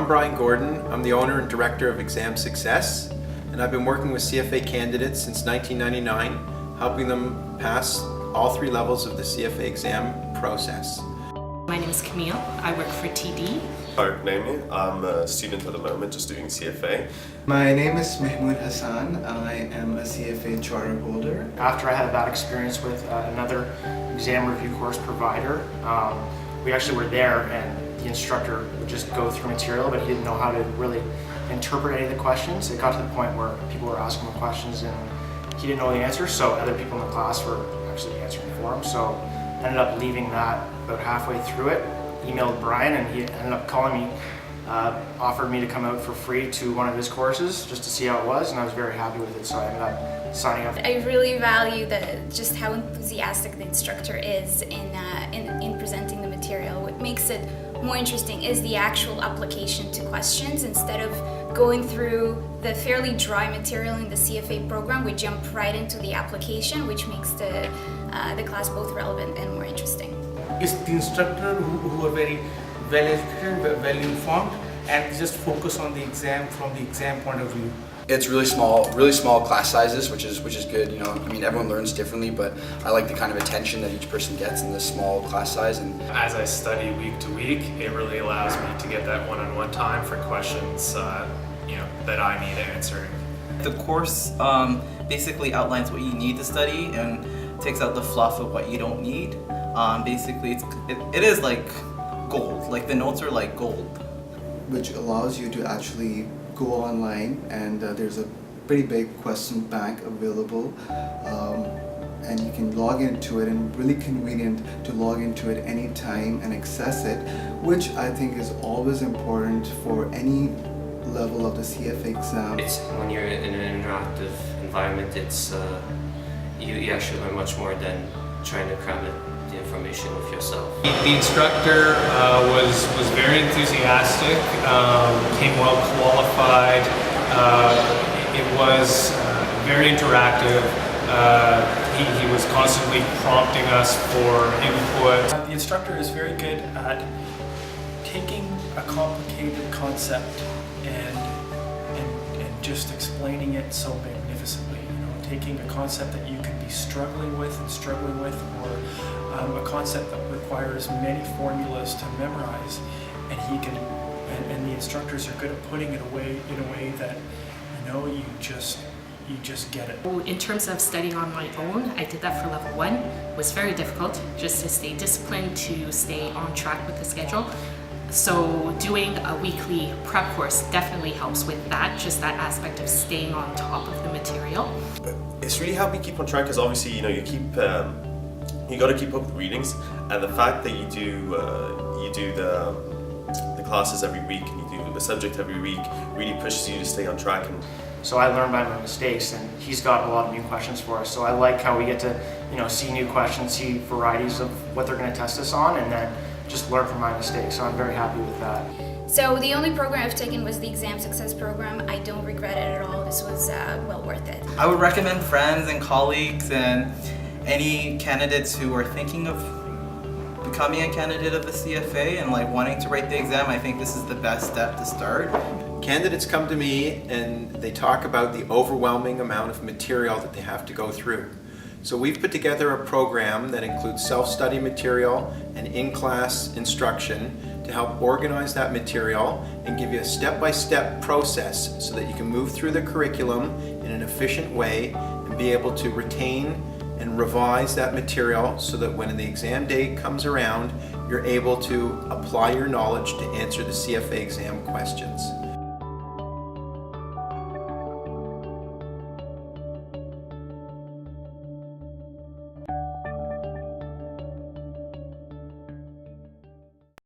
I'm Brian Gordon. I'm the owner and director of Exam Success, and I've been working with CFA candidates since 1999, helping them pass all 3 levels of the CFA exam process. My name is Camille. I work for TD. I'm a student at the moment, just doing CFA. My name is Mahmoud Hassan. I am a CFA charter holder. After I had that experience with another exam review course provider, we actually were there and the instructor would just go through material, but he didn't know how to really interpret any of the questions. It got to the point where people were asking him questions and he didn't know the answers, so other people in the class were actually answering for him. So I ended up leaving that about halfway through it, emailed Brian, and he ended up calling me, offered me to come out for free to one of his courses just to see how it was, and I was very happy with it, so I ended up signing up. I really value just how enthusiastic the instructor is in presenting the material. What makes it more interesting is the actual application to questions. Instead of going through the fairly dry material in the CFA program, we jump right into the application, which makes the class both relevant and more interesting. It's the instructor who are very well educated, well informed, and just focus on the exam from the exam point of view. It's really small class sizes, which is good. You know, I mean, everyone learns differently, but I like the kind of attention that each person gets in this small class size. And as I study week to week, it really allows me to get that one-on-one time for questions, that I need answering. The course basically outlines what you need to study and takes out the fluff of what you don't need. Basically, it is like gold. Like the notes are like gold, which allows you to actually go online, and there's a pretty big question bank available, and you can log into it, and really convenient to log into it anytime and access it, which I think is always important for any level of the CFA exam. When you're in an interactive environment, you actually learn much more than trying to cram the information with yourself. The instructor was very enthusiastic, came well qualified. It was very interactive. He was constantly prompting us for input. The instructor is very good at taking a complicated concept and just explaining it so magnificently. Taking a concept that you can be struggling with, or a concept that requires many formulas to memorize, and the instructors are good at putting it away in a way that you just get it. In terms of studying on my own, I did that for level 1. It was very difficult just to stay disciplined, to stay on track with the schedule. So doing a weekly prep course definitely helps with that, just that aspect of staying on top of the material. It's really helped me keep on track because obviously you got to keep up with readings, and the fact that you do the classes every week and you do the subject every week really pushes you to stay on track. And so I learned by my mistakes, and he's got a lot of new questions for us. So I like how we get to see new questions, see varieties of what they're going to test us on, and then just learn from my mistakes. So I'm very happy with that. So the only program I've taken was the Exam Success program. I don't regret it at all. This was well worth it. I would recommend friends and colleagues and any candidates who are thinking of becoming a candidate of the CFA and wanting to write the exam. I think this is the best step to start. Candidates come to me and they talk about the overwhelming amount of material that they have to go through. So we've put together a program that includes self-study material and in-class instruction to help organize that material and give you a step-by-step process so that you can move through the curriculum in an efficient way and be able to retain and revise that material so that when the exam day comes around, you're able to apply your knowledge to answer the CFA exam questions.